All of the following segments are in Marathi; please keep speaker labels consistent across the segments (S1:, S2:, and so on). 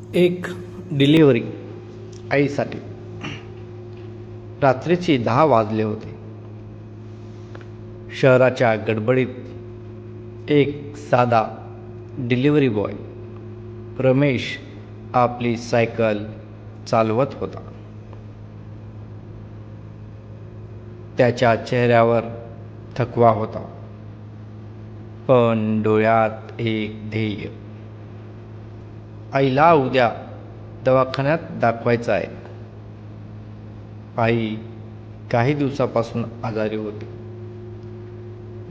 S1: एक डिलिव्हरी आईसाठी. रात्रीची 10 वाजले होते. शहराच्या गडबडीत एक साधा डिलिव्हरी बॉय रमेश आपली सायकल चालवत होता. त्याच्या चेहऱ्यावर थकवा होता, पण डोळ्यात एक ध्येय. आईला उद्या दवाखान्यात दाखवायचं आहे. आई काही दिवसापासून आजारी होती.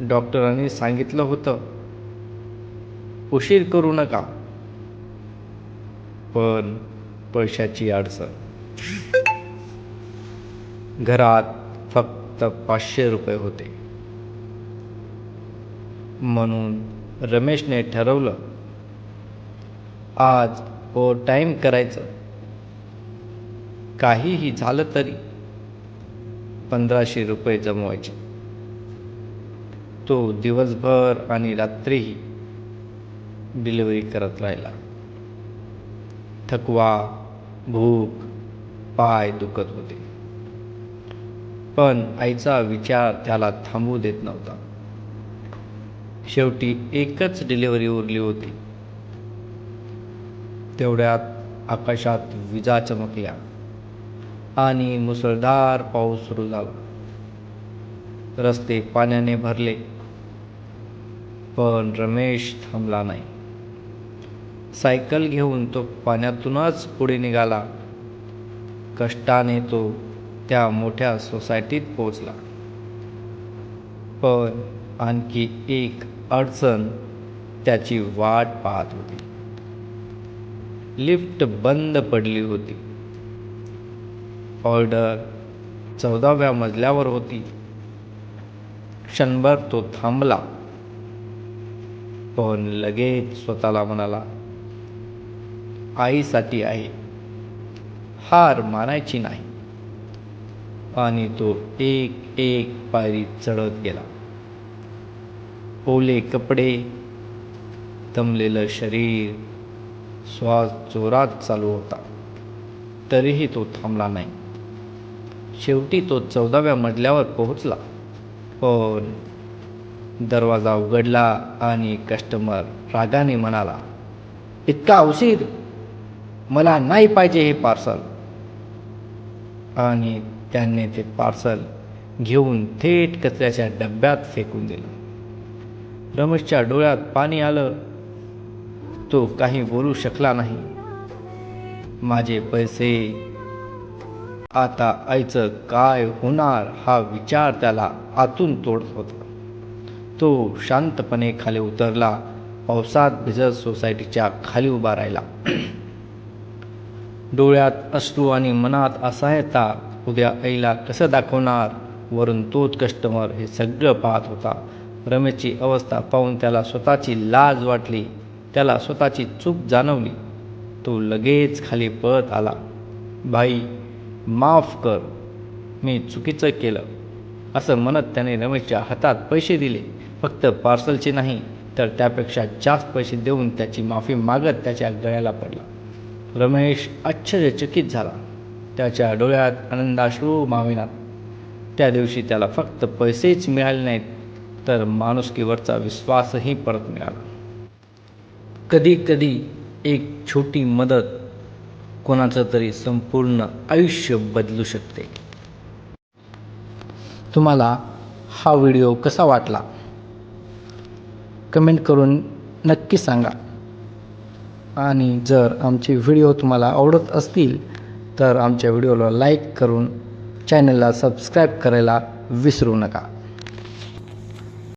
S1: डॉक्टरांनी सांगितलं होतं, उशीर करू नका. पण पैशाची अडचण. घरात फक्त 500 रुपये होते. म्हणून रमेशने ठरवलं, आज ओव्हर टाईम करायचं. काहीही झालं तरी 1500 रुपये जमवायचे. तो दिवसभर आणि रात्रीही डिलिव्हरी करत राहिला. थकवा, भूक, पाय दुखत होते, पण आईचा विचार त्याला थांबू देत नव्हता. शेवटी एकच डिलिव्हरी उरली होती. तेवढ्यात आकाशात विजा चमकल्या आणि मुसळधार पाऊस सुरू झाला. रस्ते पाण्याने भरले, पण रमेश थांबला नाही. सायकल घेऊन तो पाण्यातूनच पुढे निघाला. कष्टाने तो त्या मोठ्या सोसायटीत पोहोचला. पण आणखी एक अडचण त्याची वाट पाहत होती. लिफ्ट बंद पडली होती. ऑर्डर 14व्या मजल्यावर होती. क्षणभर तो थांबला, पण लगेच स्वतःला म्हणाला, आईसाठी आहे, हार मानायची नाही. आणि तो एक एक पायरी चढत गेला. ओले कपडे, दमलेलं शरीर, श्वास जोरात चालू होता, तरीही तो थांबला नाही. शेवटी तो 14व्या मजल्यावर पोहोचला. पण दरवाजा उघडला आणि कस्टमर रागाने म्हणाला, इतका उशीर, मला नाही पाहिजे हे पार्सल. आणि त्याने ते पार्सल घेऊन थेट कचऱ्याच्या डब्यात फेकून दिलं. रमेशच्या डोळ्यात पाणी आलं. तो काही बोलू शकला नाही. माझे पैसे, आता आईचं काय होणार हा विचार त्याला आतून तोडत होता. तो शांतपणे खाली उतरला. पावसात भिजत सोसायटीच्या खाली उभा राहिला. डोळ्यात अश्रू आणि मनात असहायता. उद्या आईला कसं दाखवणार? वरून तोच कस्टमर हे सगळं पाहत होता. रमेशची अवस्था पाहून त्याला स्वतःची लाज वाटली. त्याला स्वतःची चूक जाणवली. तो लगेच खाली पळत आला. भाई, माफ कर, मी चुकीचं केलं, असं म्हणत त्याने रमेशच्या हातात पैसे दिले. फक्त पार्सलचे नाही, तर त्यापेक्षा जास्त पैसे देऊन त्याची माफी मागत त्याच्या गळ्याला पडला. रमेश आश्चर्यचकित झाला. त्याच्या डोळ्यात आनंदाश्रू मावेनात. त्या दिवशी त्याला फक्त पैसेच मिळाले नाहीत, तर माणुसकीवरचा विश्वासही परत मिळाला. कधी कधी एक छोटी मदत कोणाचं तरी संपूर्ण आयुष्य बदलू शकते. तुम्हाला हा व्हिडिओ कसा वाटला? कमेंट करून नक्की सांगा. आणि जर आमचे व्हिडिओ तुम्हाला आवडत असतील तर आमच्या व्हिडिओला लाईक करून चॅनलला सबस्क्राईब करायला विसरू नका.